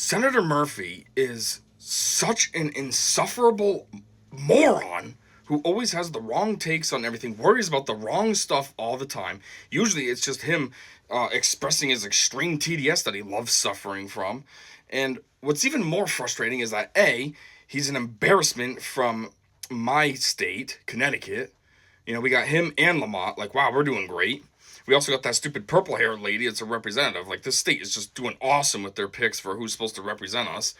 Senator Murphy is such an insufferable moron who always has the wrong takes on everything, worries about the wrong stuff all the time. Usually it's just him expressing his extreme TDS that he loves suffering from. And what's even more frustrating is that A, he's an embarrassment from my state, Connecticut. You know, we got him and Lamont. Like, wow, we're doing great. We also got that stupid purple haired lady that's a representative. Like, this state is just doing awesome with their picks for who's supposed to represent us.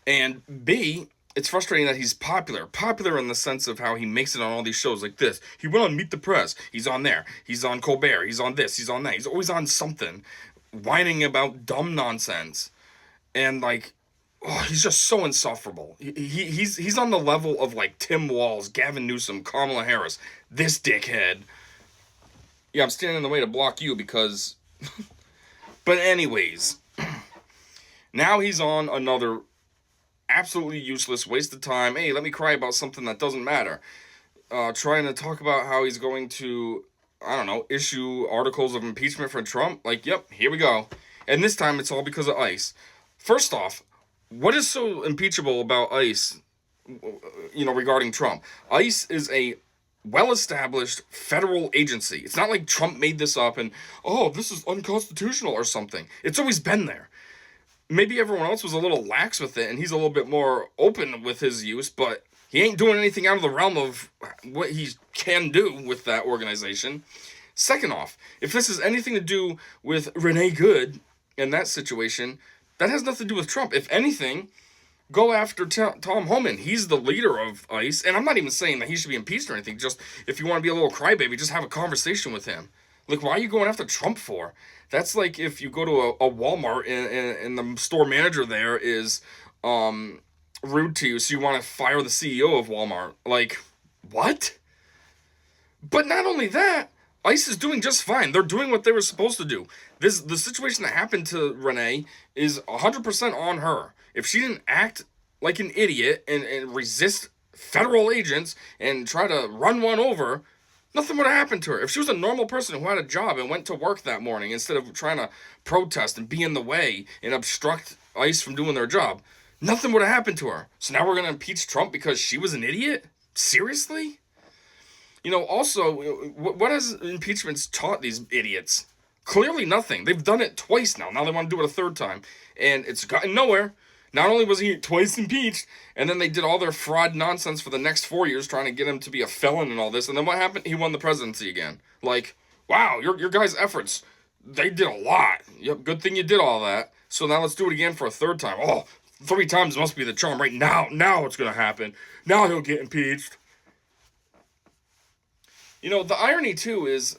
And B, it's frustrating that he's popular. Popular in the sense of how he makes it on all these shows like this. He went on Meet the Press. He's on there. He's on Colbert. He's on this. He's on that. He's always on something, whining about dumb nonsense. And, like, oh, he's just so insufferable. He's on the level of, like, Tim Walz, Gavin Newsom, Kamala Harris. This dickhead. Yeah, I'm standing in the way to block you because... But anyways, now he's on another absolutely useless waste of time. Hey, let me cry about something that doesn't matter. Trying to talk about how he's going to, I don't know, issue articles of impeachment for Trump. Like, yep, here we go. And this time it's all because of ICE. First off, what is so impeachable about ICE, regarding Trump? ICE is a well-established federal agency. It's not like Trump made this up and, oh, this is unconstitutional or something. It's always been there. Maybe everyone else was a little lax with it and he's a little bit more open with his use, but he ain't doing anything out of the realm of what he can do with that organization. Second off, if this has anything to do with Renee Good in that situation, that has nothing to do with Trump. If anything, go after Tom Homan. He's the leader of ICE, and I'm not even saying that he should be impeached or anything. Just if you want to be a little crybaby, just have a conversation with him. Like, why are you going after Trump for? That's like if you go to a Walmart and the store manager there is rude to you, so you want to fire the CEO of Walmart. Like, what? But not only that, ICE is doing just fine. They're doing what they were supposed to do. The situation that happened to Renee is 100% on her. If she didn't act like an idiot and resist federal agents and try to run one over, nothing would have happened to her. If she was a normal person who had a job and went to work that morning instead of trying to protest and be in the way and obstruct ICE from doing their job, nothing would have happened to her. So now we're going to impeach Trump because she was an idiot? Seriously? Also, what has impeachments taught these idiots? Clearly nothing. They've done it twice now. Now they want to do it a third time. And it's gotten nowhere. Not only was he twice impeached, and then they did all their fraud nonsense for the next 4 years trying to get him to be a felon and all this. And then what happened? He won the presidency again. Like, wow, your guys' efforts, they did a lot. Yep, good thing you did all that. So now let's do it again for a third time. Oh, 3 times must be the charm, right? Now it's going to happen. Now he'll get impeached. The irony, too, is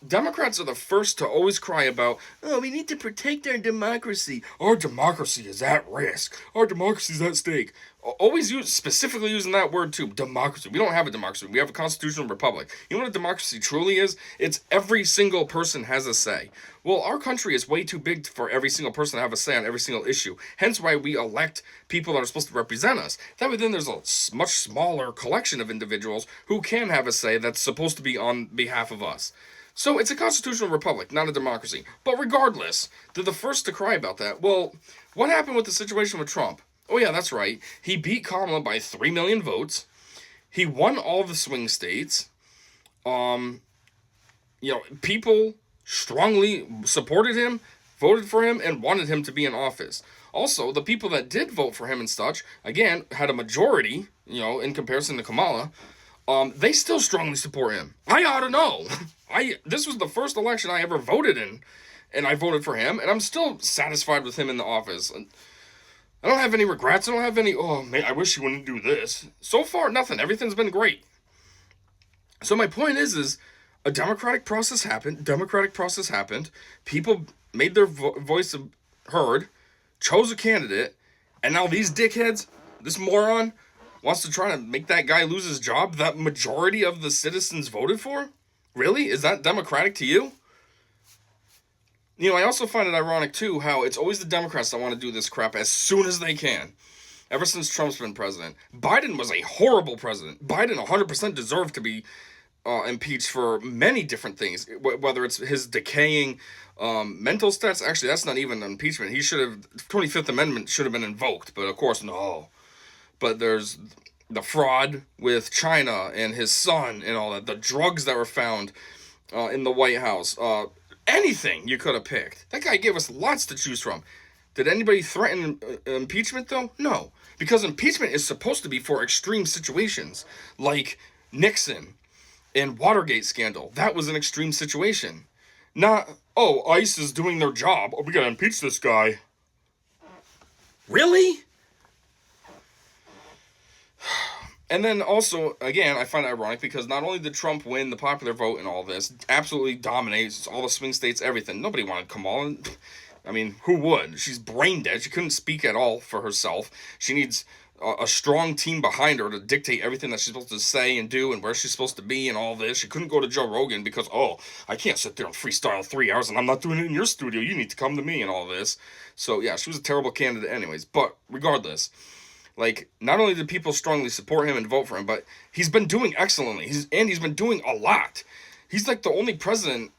Democrats are the first to always cry about, oh, we need to protect our democracy. Our democracy is at risk. Our democracy is at stake. Always specifically using that word, too, democracy. We don't have a democracy. We have a constitutional republic. You know what a democracy truly is? It's every single person has a say. Well, our country is way too big for every single person to have a say on every single issue. Hence why we elect people that are supposed to represent us. That way then there's a much smaller collection of individuals who can have a say that's supposed to be on behalf of us. So it's a constitutional republic, not a democracy. But regardless, they're the first to cry about that. Well, what happened with the situation with Trump? Oh yeah, that's right. He beat Kamala by 3 million votes. He won all the swing states. People strongly supported him, voted for him, and wanted him to be in office. Also, the people that did vote for him and such, again, had a majority, in comparison to Kamala. They still strongly support him. I ought to know. This was the first election I ever voted in, and I voted for him, and I'm still satisfied with him in the office. And I don't have any regrets. I don't have any, oh, man, I wish he wouldn't do this. So far, nothing. Everything's been great. So my point is a democratic process happened. People made their voice heard, chose a candidate, and now these dickheads, this moron, wants to try to make that guy lose his job that majority of the citizens voted for? Really? Is that democratic to you? I also find it ironic, too, how it's always the Democrats that want to do this crap as soon as they can. Ever since Trump's been president. Biden was a horrible president. Biden 100% deserved to be impeached for many different things, whether it's his decaying mental stats. Actually, that's not even impeachment. He should have 25th Amendment should have been invoked, but of course no. But there's the fraud with China and his son and all that. The drugs that were found in the White House. Anything you could have picked. That guy gave us lots to choose from. Did anybody threaten impeachment though? No, because impeachment is supposed to be for extreme situations, like Nixon and Watergate scandal. That was an extreme situation. Not, oh, ICE is doing their job. Oh, we gotta impeach this guy. Really? And then also, again, I find it ironic because not only did Trump win the popular vote and all this, absolutely dominates all the swing states, everything. Nobody wanted Kamala. I mean, who would? She's brain dead. She couldn't speak at all for herself. She needs a strong team behind her to dictate everything that she's supposed to say and do and where she's supposed to be and all this. She couldn't go to Joe Rogan because, oh, I can't sit there and freestyle 3 hours and I'm not doing it in your studio. You need to come to me and all this. So, yeah, she was a terrible candidate anyways. But regardless, like, not only did people strongly support him and vote for him, but he's been doing excellently. He's been doing a lot. He's like the only president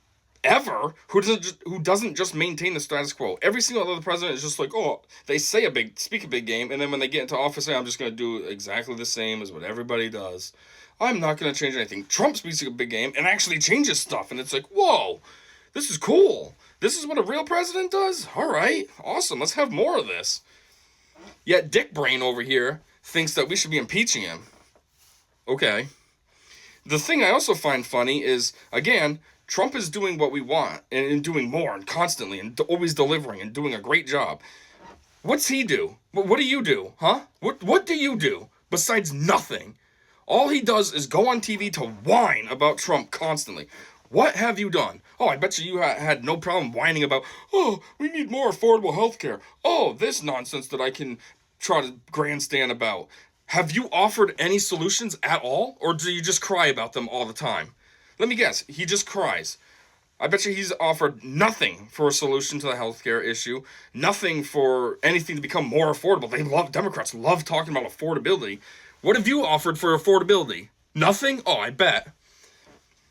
ever who doesn't just maintain the status quo. Every single other president is just like, oh, they speak a big game, and then when they get into office, I'm just going to do exactly the same as what everybody does. I'm not going to change anything. Trump speaks a big game and actually changes stuff, and it's like, whoa, this is cool. This is what a real president does? All right, awesome. Let's have more of this. Yet Dick Brain over here thinks that we should be impeaching him. Okay. The thing I also find funny is, again, Trump is doing what we want and doing more and constantly and always delivering and doing a great job. What's he do? What do you do? Huh? What do you do? Besides nothing. All he does is go on TV to whine about Trump constantly. What have you done? Oh, I bet you had no problem whining about, oh, we need more affordable health care. Oh, this nonsense that I can try to grandstand about. Have you offered any solutions at all? Or do you just cry about them all the time? Let me guess, he just cries. I bet you he's offered nothing for a solution to the healthcare issue, nothing for anything to become more affordable. Democrats love talking about affordability. What have you offered for affordability? Nothing? Oh, I bet.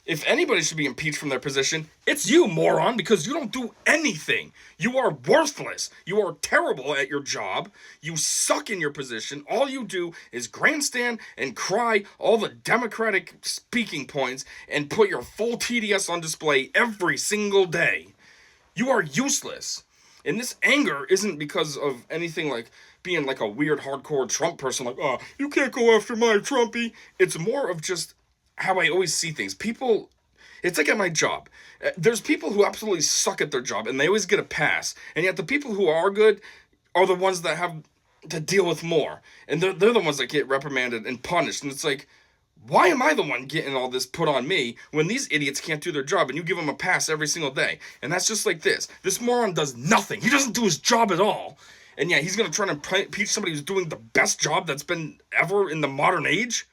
If anybody should be impeached from their position, it's you, moron, because you don't do anything. You are worthless. You are terrible at your job. You suck in your position. All you do is grandstand and cry all the Democratic speaking points and put your full TDS on display every single day. You are useless. And this anger isn't because of anything like being like a weird hardcore Trump person, like, oh, you can't go after my Trumpy. It's more of just how I always see things. People, it's like at my job. There's people who absolutely suck at their job and they always get a pass. And yet the people who are good are the ones that have to deal with more. And they're the ones that get reprimanded and punished. And it's like, why am I the one getting all this put on me when these idiots can't do their job and you give them a pass every single day? And that's just like this. This moron does nothing. He doesn't do his job at all. And yeah, he's going to try to impeach somebody who's doing the best job that's been ever in the modern age?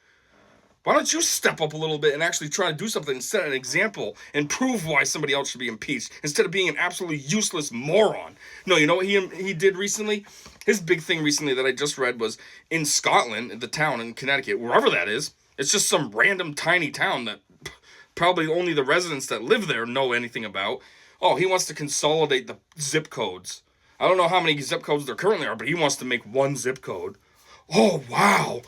Why don't you step up a little bit and actually try to do something and set an example and prove why somebody else should be impeached instead of being an absolutely useless moron? No, you know what he did recently? His big thing recently that I just read was in Scotland, the town in Connecticut, wherever that is. It's just some random tiny town that probably only the residents that live there know anything about. Oh, he wants to consolidate the zip codes. I don't know how many zip codes there currently are, but he wants to make one zip code. Oh, wow.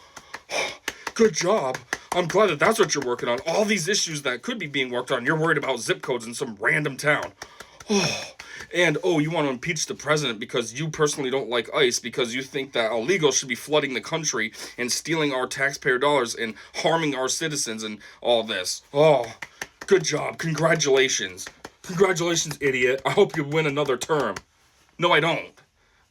Good job. I'm glad that that's what you're working on. All these issues that could be being worked on, you're worried about zip codes in some random town. Oh, and you want to impeach the president because you personally don't like ICE because you think that illegals should be flooding the country and stealing our taxpayer dollars and harming our citizens and all this. Oh, good job. Congratulations. Congratulations, idiot. I hope you win another term. No, I don't.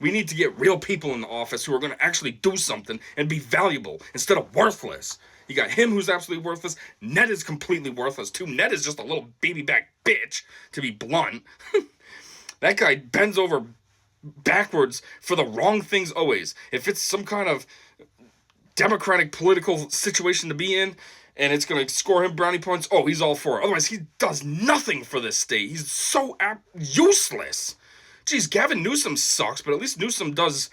We need to get real people in the office who are going to actually do something and be valuable instead of worthless. You got him who's absolutely worthless. Ned is completely worthless too. Ned is just a little baby back bitch, to be blunt. That guy bends over backwards for the wrong things always. If it's some kind of democratic political situation to be in and it's going to score him brownie points, oh, he's all for it. Otherwise, he does nothing for this state. He's so useless. Geez, Gavin Newsom sucks, but at least Newsom does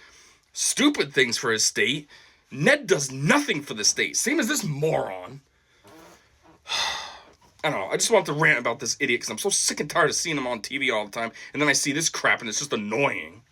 stupid things for his state. Ned does nothing for the state. Same as this moron. I don't know. I just want to rant about this idiot because I'm so sick and tired of seeing him on TV all the time, and then I see this crap and it's just annoying.